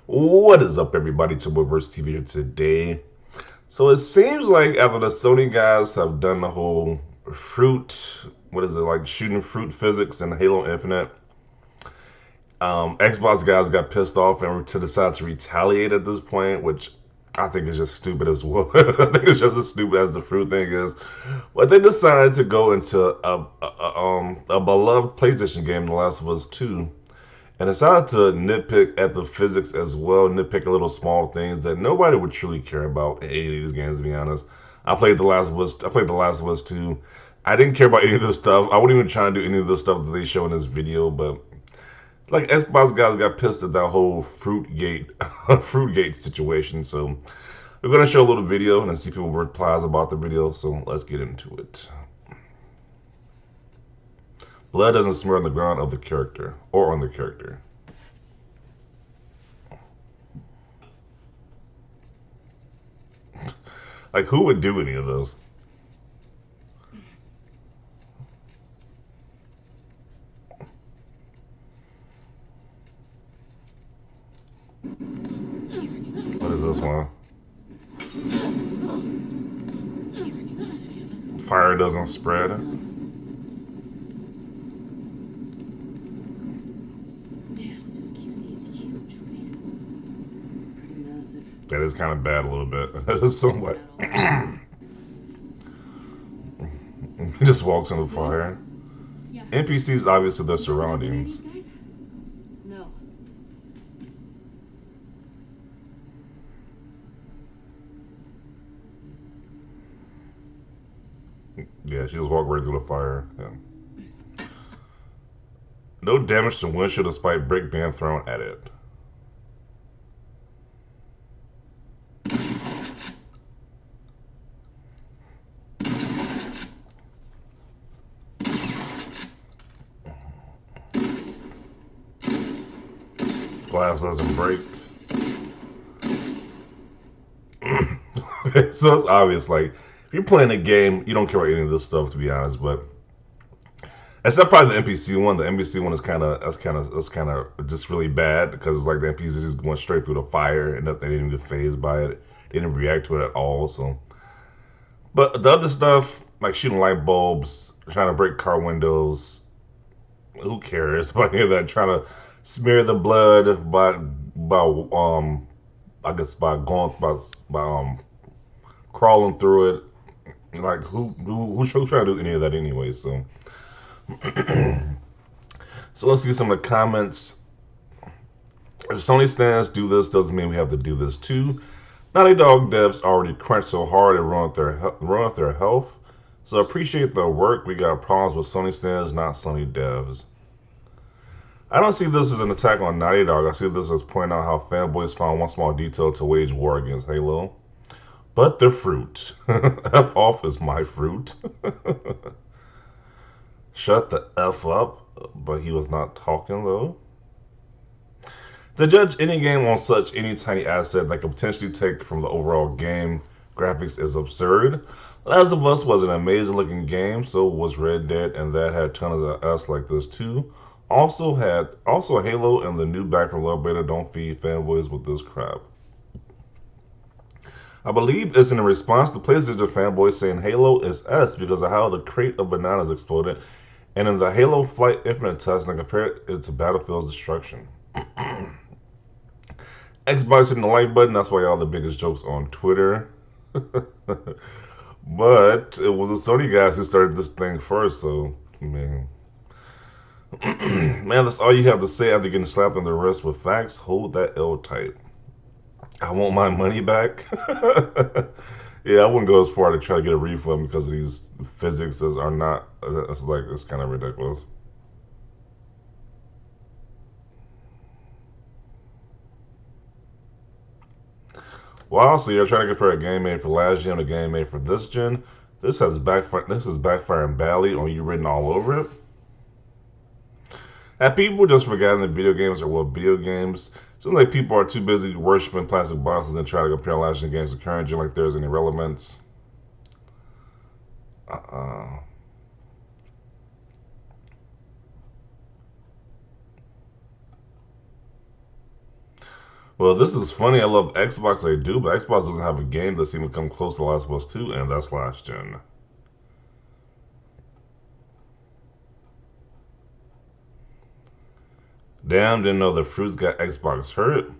What is up, everybody? Versus TV here today. So it seems like after the Sony guys have done the whole fruit, what is it, like shooting fruit physics in Halo Infinite, Xbox guys got pissed off and to decide to retaliate at this point, which I think is just stupid as well. I think it's just as stupid as the fruit thing is. But they decided to go into a beloved PlayStation game, The Last of Us 2, and decided to nitpick at the physics as well, nitpick little small things that nobody would truly care about in any of these games, to be honest. I played The Last of Us 2. I didn't care about any of this stuff. I wouldn't even try to do any of the stuff that they show in this video, but like Xbox guys got pissed at that whole fruitgate fruitgate situation. So we're gonna show a little video and see people replies about the video. So let's get into it. Blood doesn't smear on the ground of the character or on the character. Like, who would do any of those? What is this one? Fire doesn't spread. That is kind of bad a little bit. That is somewhat. He just walks in the fire. NPCs obviously their surroundings. No. Yeah, she just walked right through the fire. Yeah. No damage to windshield despite brick being thrown at it. Glass doesn't break. Okay, so it's obvious. Like, if you're playing a game, you don't care about any of this stuff, to be honest. But except probably the NPC one. The NPC one is kind of just really bad because like the NPCs just went straight through the fire and they didn't get phased by it. They didn't react to it at all. So, but the other stuff like shooting light bulbs, trying to break car windows, who cares about any of that? Trying to smear the blood by I guess by going by crawling through it. Like who's trying to do any of that anyway? So so let's see some of the comments. If Sony stands do this, doesn't mean we have to do this too. Naughty Dog devs already crunched so hard it ruined their health. So appreciate the work. We got problems with Sony stands, not Sony devs. I don't see this as an attack on Naughty Dog. I see this as pointing out how fanboys found one small detail to wage war against Halo. But the fruit. F off is my fruit. Shut the F up. But he was not talking though. To judge any game on such any tiny asset that could potentially take from the overall game graphics is absurd. Last of Us was an amazing looking game, so was Red Dead, and that had tons of us like this too. Also Halo and the new Back from Love beta don't feed fanboys with this crap. I believe it's in response to PlayStation fanboys saying Halo is S because of how the crate of bananas exploded, and in the Halo Flight Infinite test, and compared it to Battlefield's destruction. Xbox hitting the like button, that's why all the biggest jokes on Twitter. But it was the Sony guys who started this thing first, so man. Man, that's all you have to say after getting slapped on the wrist with facts. Hold that L tight. I want my money back. Yeah, I wouldn't go as far to try to get a refund because of these physics are not. It's kind of ridiculous. Wow, so you're trying to compare a game made for last gen to a game made for this gen. This is backfiring badly on you written all over it. Have people just forgotten that video games are well video games? Seems like people are too busy worshiping plastic boxes and trying to compare last gen games to current gen like there's any relevance. Uh-uh. Well, this is funny. I love Xbox, I do, but Xbox doesn't have a game that's even come close to Last of Us 2, and that's last gen. Damn, didn't know the fruits got Xbox hurt.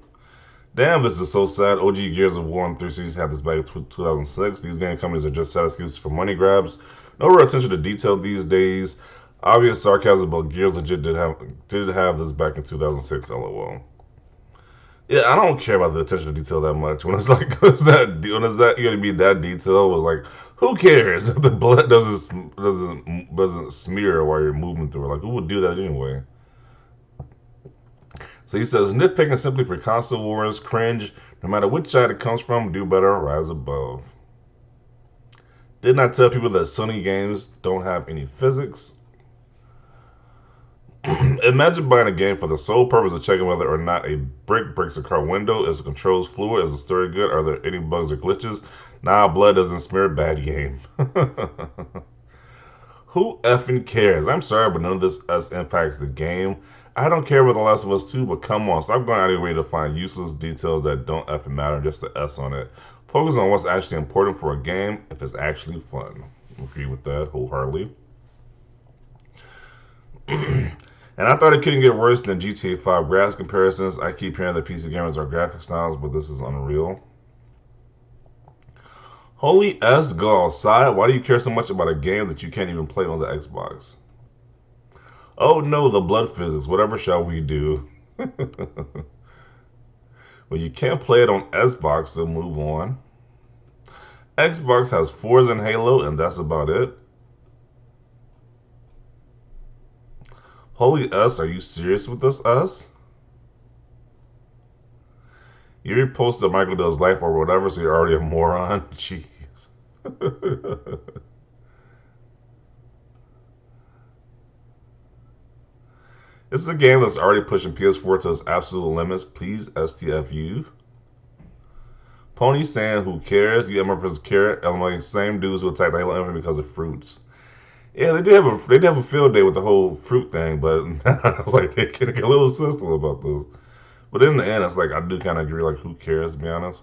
Damn, this is so sad. OG Gears of War and 360 had this back in 2006. These game companies are just sad excuses for money grabs. No real attention to detail these days. Obvious sarcasm, but Gears legit did have this back in 2006. LOL. Yeah, I don't care about the attention to detail that much. When it's like, when it's that you gotta be that detailed, it was like, who cares if the blood doesn't smear while you're moving through it? Like, who would do that anyway? So he says, nitpicking simply for console wars, cringe. No matter which side it comes from, do better or rise above. Didn't I tell people that Sony games don't have any physics? Imagine buying a game for the sole purpose of checking whether or not a brick breaks a car window. Is the controls fluid? Is the story good? Are there any bugs or glitches? Nah, blood doesn't smear. Bad game. Who effing cares? I'm sorry, but none of this S impacts the game. I don't care about The Last of Us 2, but come on, stop going out of your way to find useless details that don't effing matter, just the S on it. Focus on what's actually important for a game if it's actually fun. Agree with that wholeheartedly. And I thought it couldn't get worse than GTA 5 graphics comparisons. I keep hearing that PC gamers are graphic styles, but this is unreal. Holy S, go outside. Why do you care so much about a game that you can't even play on the Xbox? Oh no, the blood physics. Whatever shall we do? Well, you can't play it on Xbox, so move on. Xbox has Forza and Halo, and that's about it. Holy S, are you serious with this, us? You reposted Michael Dell's life or whatever, so you're already a moron? Jeez. This is a game that's already pushing PS4 to its absolute limits. Please, STFU. Pony saying, who cares? You MF versus Carrot. LMA, same dudes who attacked Halo Infinite because of fruits. Yeah, they did have a field day with the whole fruit thing, but I was like, they can get a little sensitive about this. But in the end, it's like I do kind of agree. Like, who cares? To be honest.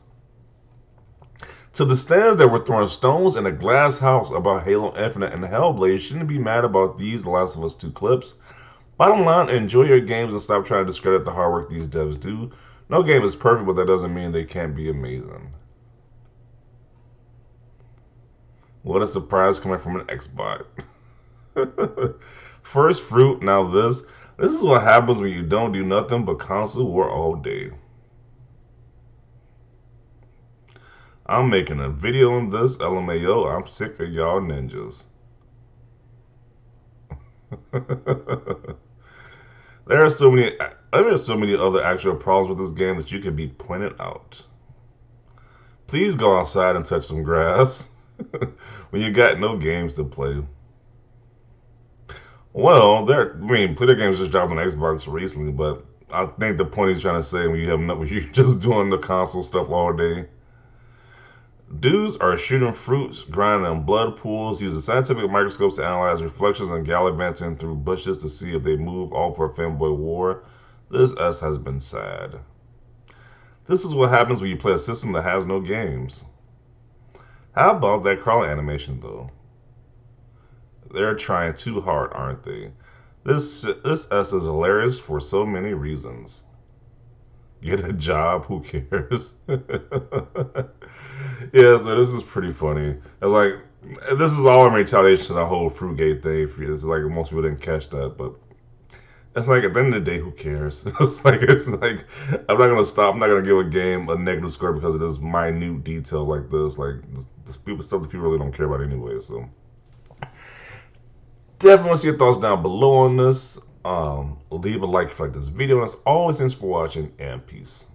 To the stands that were throwing stones in a glass house about Halo Infinite and Hellblade shouldn't be mad about these Last of Us 2 clips. Bottom line, enjoy your games and stop trying to discredit the hard work these devs do. No game is perfect, but that doesn't mean they can't be amazing. What a surprise coming from an Xbox. First fruit, now this. This is what happens when you don't do nothing but console war all day. I'm making a video on this, LMAO. I'm sick of y'all ninjas. there are so many there are so many other actual problems with this game that you could be pointed out. Please go outside and touch some grass when you got no games to play. Well, I mean, Player games just dropped on Xbox recently, but I think the point he's trying to say when you have no, when you're just doing the console stuff all day. Dudes are shooting fruits, grinding in blood pools, using scientific microscopes to analyze reflections and gallivanting through bushes to see if they move, all for a fanboy war. This S has been sad. This is what happens when you play a system that has no games. How about that crawling animation though? They're trying too hard, aren't they? This S is hilarious for so many reasons. Get a job, who cares? Yeah, so this is pretty funny. And like, this is all in retaliation to the whole fruitgate thing. It's like most people didn't catch that, but it's like at the end of the day, who cares? It's like I'm not gonna stop. I'm not gonna give a game a negative score because it is minute details like this. Like this people stuff that people really don't care about anyway. So definitely want to see your thoughts down below on this. Leave a like if you like this video. And as always, thanks for watching and peace.